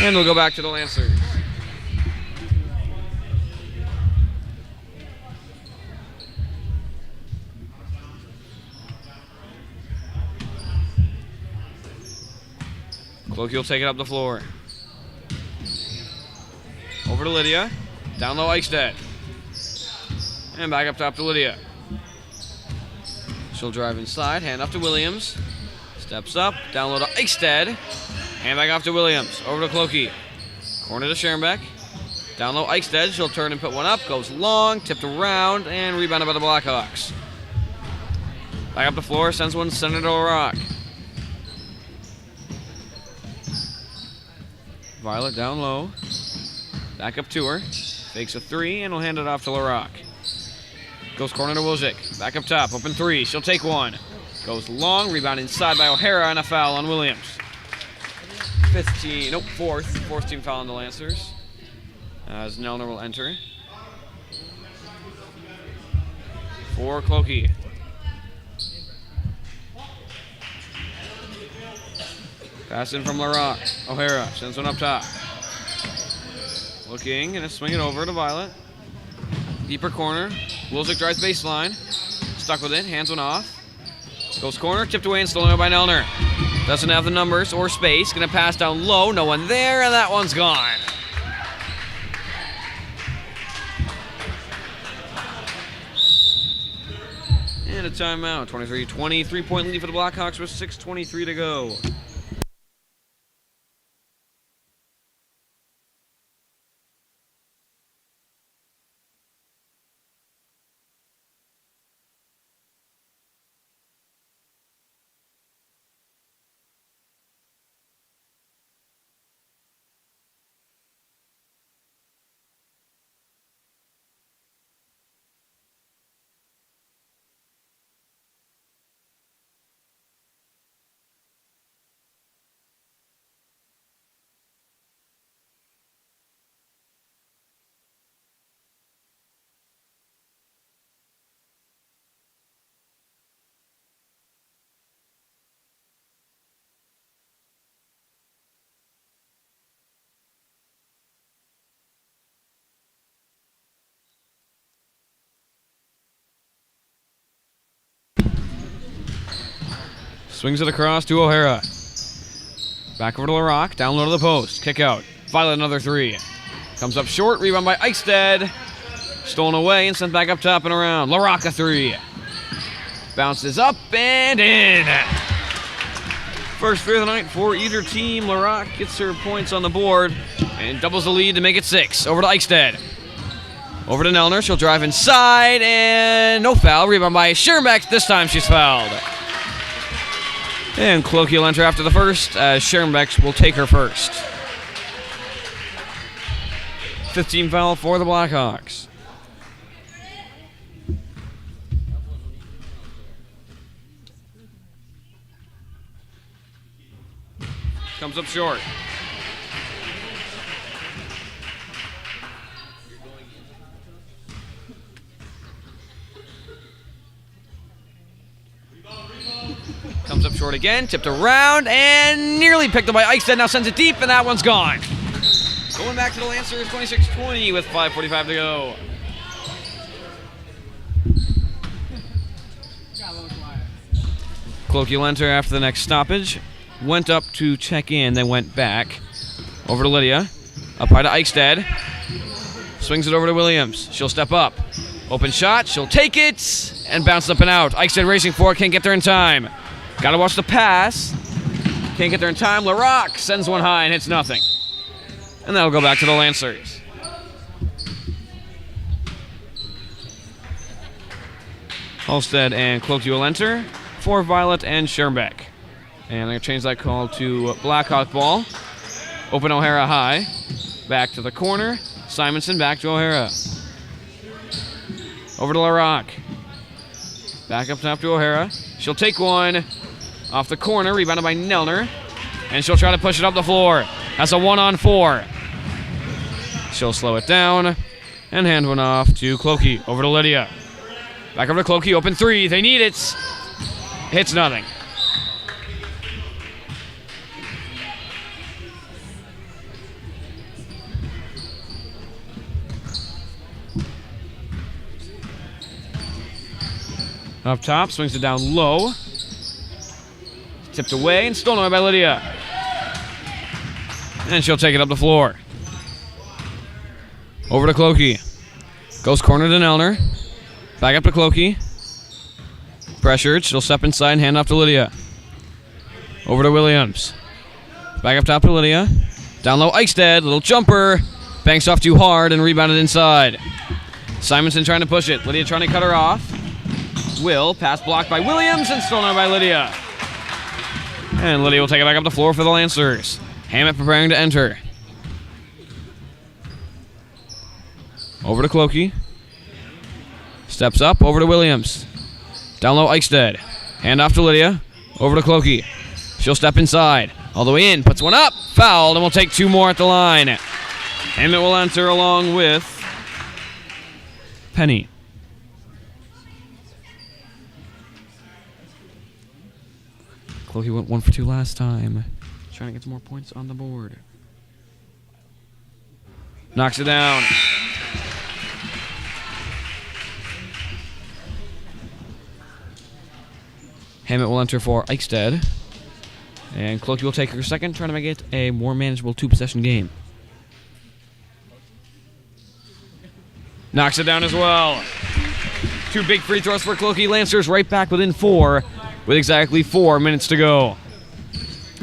And we'll go back to the Lancers. Clokey will take it up the floor. Over to Lydia. Down low, Eichstead. And back up top to Lydia. She'll drive inside. Hand up to Williams. Steps up. Down low to Eichstead. Hand back off to Williams. Over to Clokey. Corner to Schoenbeck. Down low, Eichstead. She'll turn and put one up. Goes long. Tipped around. And rebounded by the Blackhawks. Back up the floor. Sends one center to LaRock. Violet down low. Back up to her. Fakes a 3 and will hand it off to LaRock. Goes corner to Wilczek. Back up top. Open 3. She'll take one. Goes long. Rebound inside by O'Hara and a foul on Williams. Fourth team foul on the Lancers. As Nelner will enter. For Clokey. Pass in from LaRock. O'Hara sends one up top. Looking and swing it over to Violet. Deeper corner. Wilczek drives baseline. Stuck with it. Hands one off. Goes corner. Tipped away and stolen away by Nelner. Doesn't have the numbers or space. Going to pass down low. No one there, and that one's gone. And a timeout. 23-20. 3-point lead for the Blackhawks with 6:23 to go. Swings it across to O'Hara. Back over to LaRock. Down low to the post. Kick out. Violet another 3. Comes up short. Rebound by Eichstead. Stolen away and sent back up top and around. LaRock a 3. Bounces up and in. First 3 of the night for either team. LaRock gets her points on the board and doubles the lead to make it 6. Over to Eichstead. Over to Nelner. She'll drive inside and no foul. Rebound by Schoenbeck. This time she's fouled. And Clokey will enter after the first, as Schoenbeck will take her first. 15 foul for the Blackhawks. Comes up short. Comes up short again, tipped around, and nearly picked up by Eichstead. Now sends it deep, and that one's gone. Going back to the Lancers, 26-20 with 5:45 to go. Cloaky Lenter after the next stoppage. Went up to check in, then went back. Over to Lydia. Up high to Eichstead. Swings it over to Williams. She'll step up. Open shot. She'll take it. And bounce up and out. Eichstead racing for it. Can't get there in time. Gotta watch the pass. Can't get there in time. LaRock sends one high and hits nothing. And that'll go back to the Lancers. Halstead and Cloaky Lenter for Violet and Schermbeck. And I'm going to change that call to Blackhawk ball. Open O'Hara high. Back to the corner. Simonson back to O'Hara. Over to LaRock. Back up top to O'Hara. She'll take one off the corner. Rebounded by Nelner. And she'll try to push it up the floor. That's a 1-on-4. She'll slow it down. And hand one off to Cloaky. Over to Lydia. Back over to Cloaky. Open three. They need it. Hits nothing. Up top, swings it down low. Tipped away and stolen away by Lydia. And she'll take it up the floor. Over to Cloaky. Goes corner to Nelner. Back up to Cloaky. Pressured, she'll step inside and hand off to Lydia. Over to Williams. Back up top to Lydia. Down low, Eichstead, little jumper. Banks off too hard and rebounded inside. Simonson trying to push it. Lydia trying to cut her off. Will, pass blocked by Williams and stolen by Lydia. And Lydia will take it back up the floor for the Lancers. Hammett preparing to enter. Over to Cloaky. Steps up, over to Williams. Down low, Eichstead. Hand off to Lydia. Over to Cloaky. She'll step inside. All the way in, puts one up. Fouled, and we'll take two more at the line. Hammett will enter along with Penny. Cloaky went 1 for 2 last time. Trying to get some more points on the board. Knocks it down. Hammett will enter for Eichstead. And Cloaky will take her second, trying to make it a more manageable 2-possession game. Knocks it down as well. 2 big free throws for Cloaky. Lancers right back within 4 with exactly 4 minutes to go.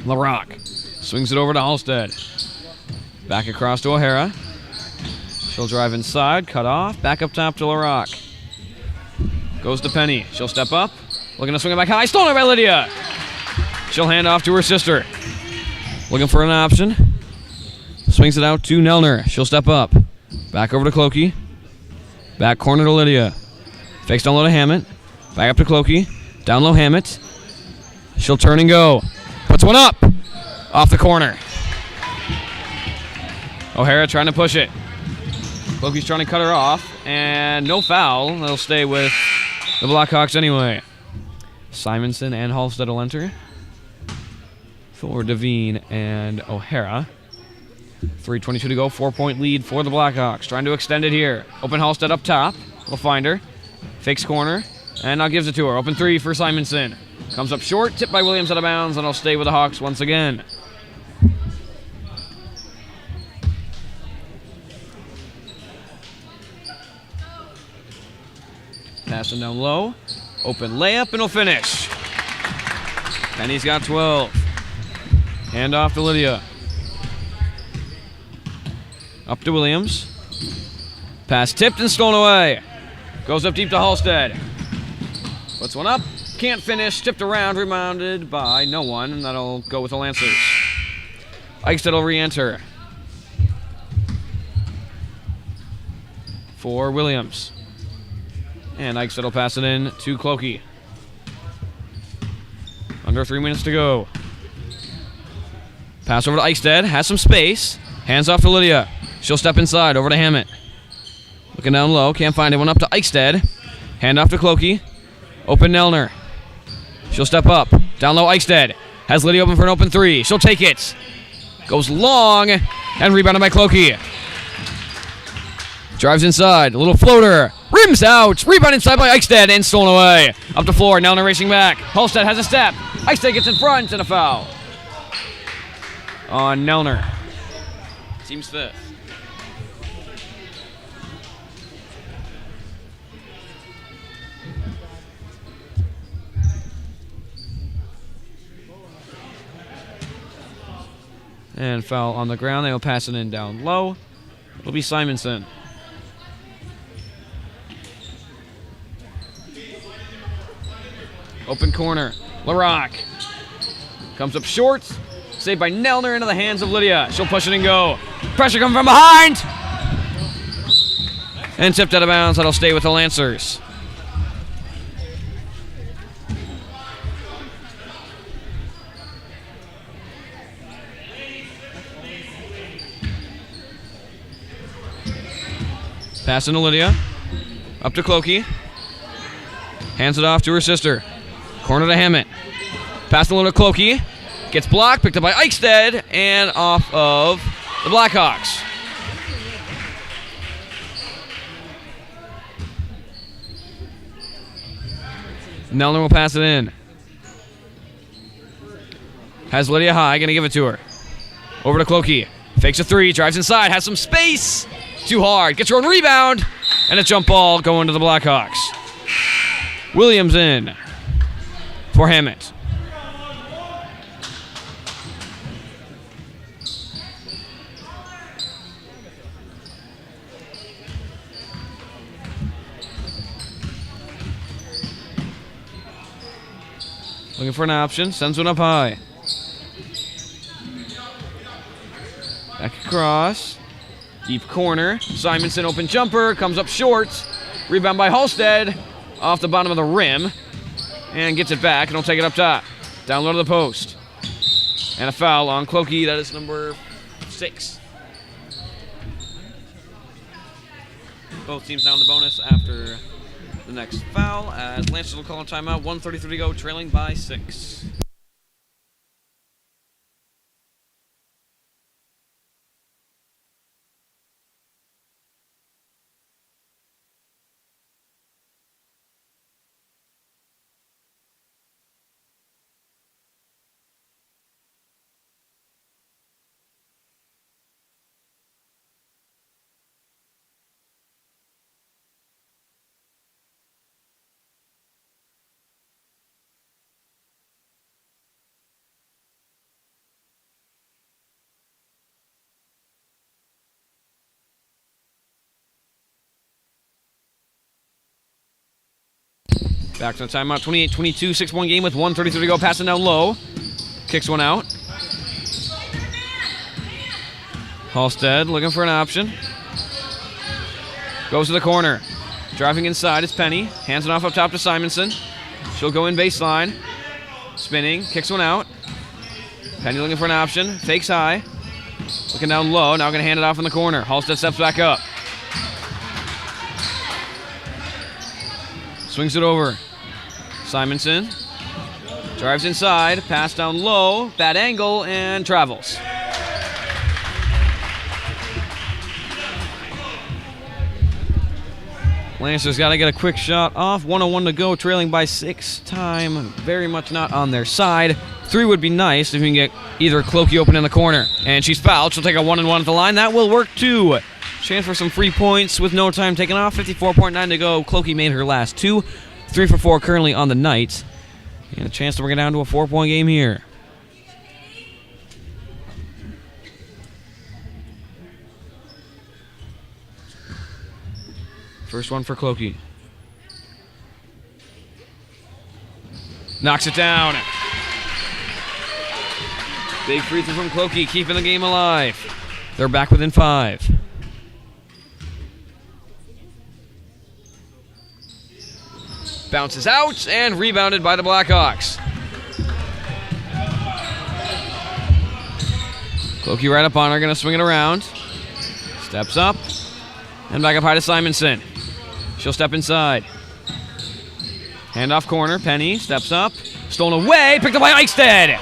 LaRock swings it over to Halstead. Back across to O'Hara. She'll drive inside, cut off. Back up top to LaRock. Goes to Penny. She'll step up. Looking to swing it back high. Stolen by Lydia. She'll hand off to her sister. Looking for an option. Swings it out to Nelner. She'll step up. Back over to Cloaky. Back corner to Lydia. Fakes down low to Hammett. Back up to Cloaky. Down low Hammett. She'll turn and go. Puts one up. Off the corner. O'Hara trying to push it. Cloaky's trying to cut her off. And no foul. They'll stay with the Blackhawks anyway. Simonson and Halstead will enter for Devine and O'Hara. 3:22 to go. 4-point lead for the Blackhawks. Trying to extend it here. Open Halstead up top. We'll find her. Fakes corner. And now gives it to her. Open three for Simonson. Comes up short. Tipped by Williams out of bounds. And I'll stay with the Hawks once again. Passing down low. Open layup and he'll finish. Penny's got 12. Hand off to Lydia. Up to Williams. Pass tipped and stolen away. Goes up deep to Halstead. Puts one up. Can't finish. Tipped around. Rebounded by no one. And that'll go with the Lancers. Eichstead will re-enter. For Williams. And Eichstead will pass it in to Cloaky. Under 3 minutes to go. Pass over to Eichstead. Has some space. Hands off to Lydia. She'll step inside. Over to Hammett. Looking down low. Can't find it. One up to Eichstead. Hand off to Cloaky. Open Nelner. She'll step up. Down low Eichstead. Has Lydia open for an open three. She'll take it. Goes long. And rebounded by Cloaky. Drives inside. A little floater. Rims out. Rebound inside by Eichstätt and stolen away. Up the floor. Nelner racing back. Halstead has a step. Eichstätt gets in front and a foul on Nelner. Team's fifth. And foul on the ground. They will pass it in down low. It'll be Simonson. Open corner. LaRock comes up short. Saved by Nelner into the hands of Lydia. She'll push it and go. Pressure coming from behind. And tipped out of bounds. That'll stay with the Lancers. Pass into Lydia. Up to Clokey. Hands it off to her sister. Corner to Hammett. Pass to Clokey. Gets blocked. Picked up by Eichstätt. And off of the Blackhawks. Nelner will pass it in. Has Lydia high. Going to give it to her. Over to Clokey. Fakes a three. Drives inside. Has some space. Too hard. Gets her own rebound. And a jump ball going to the Blackhawks. Williams in for Hammett. Looking for an option. Sends one up high. Back across. Deep corner. Simonson open jumper. Comes up short. Rebound by Halstead. Off the bottom of the rim. And gets it back. And he'll take it up top. Down low to the post. And a foul on Clokey. That is number 6. Both teams down the bonus after the next foul. As Lancers will call a timeout. 1:33 to go. Trailing by 6. Back to the timeout. 28-22, 6-1 game with 1:33 to go. Passing down low. Kicks one out. Halstead looking for an option. Goes to the corner. Driving inside is Penny. Hands it off up top to Simonson. She'll go in baseline. Spinning. Kicks one out. Penny looking for an option. Fakes high. Looking down low. Now going to hand it off in the corner. Halstead steps back up. Swings it over. Simonson drives inside, pass down low, bad angle, and travels. Lancers got to get a quick shot off. 1:01 to go, trailing by 6. Time very much not on their side. 3 would be nice if we can get either Clokey open in the corner. And she's fouled. She'll take a 1-and-1 at the line. That will work too. Chance for some free points with no time taken off. 54.9 to go. Clokey made her last 2. 3 for 4 currently on the night. And a chance to bring it down to a 4-point game here. First one for Clokey. Knocks it down. Big free throw from Clokey, keeping the game alive. They're back within 5. Bounces out and rebounded by the Blackhawks. Clokey right up on her, going to swing it around. Steps up. And back up high to Simonson. She'll step inside. Hand off corner. Penny steps up. Stolen away. Picked up by Eichstätt.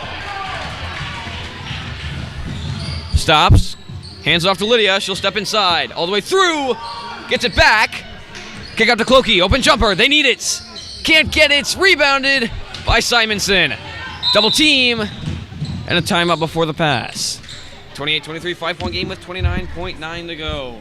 Stops. Hands off to Lydia. She'll step inside. All the way through. Gets it back. Kick out to Clokey. Open jumper. They need it. Can't get it. Rebounded by Simonson. Double team. And a timeout before the pass. 28-23, 5-point game with 29.9 to go.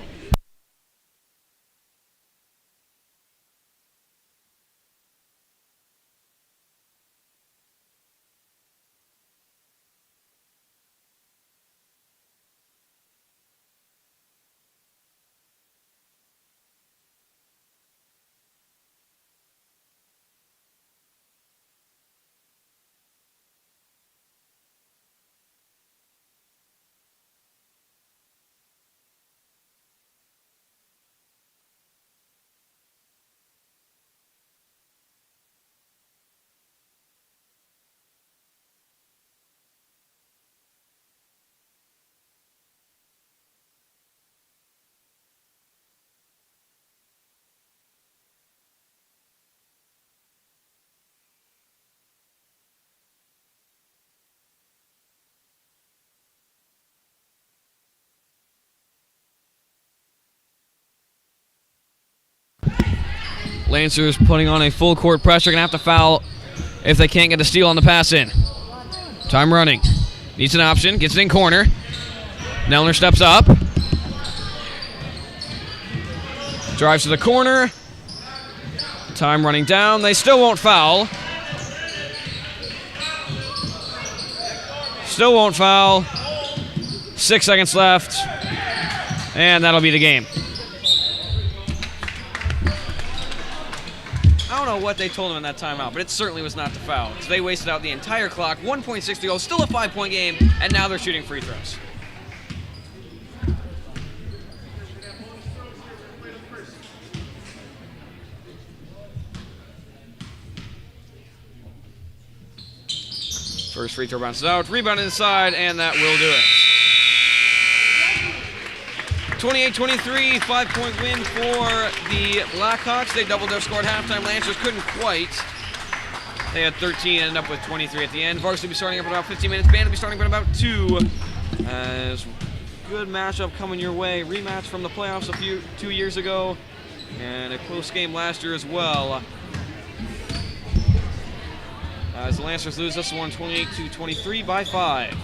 Lancers putting on a full court pressure. Gonna have to foul if they can't get a steal on the pass in. Time running. Needs an option. Gets it in corner. Nelner steps up. Drives to the corner. Time running down. They still won't foul. Still won't foul. 6 seconds left. And that'll be the game. I don't know what they told him in that timeout, but it certainly was not to foul. So they wasted out the entire clock. 1.6 to go. Still a 5-point game, and now they're shooting free throws. First free throw bounces out. Rebound inside, and that will do it. 28-23, 5-point win for the Blackhawks. They doubled their score at halftime. Lancers couldn't quite. They had 13, ended up with 23 at the end. Varsity will be starting up in about 15 minutes. Band will be starting up in about 2. As good matchup coming your way. Rematch from the playoffs 2 years ago. And a close game last year as well. As the Lancers lose this one 28-23 by 5.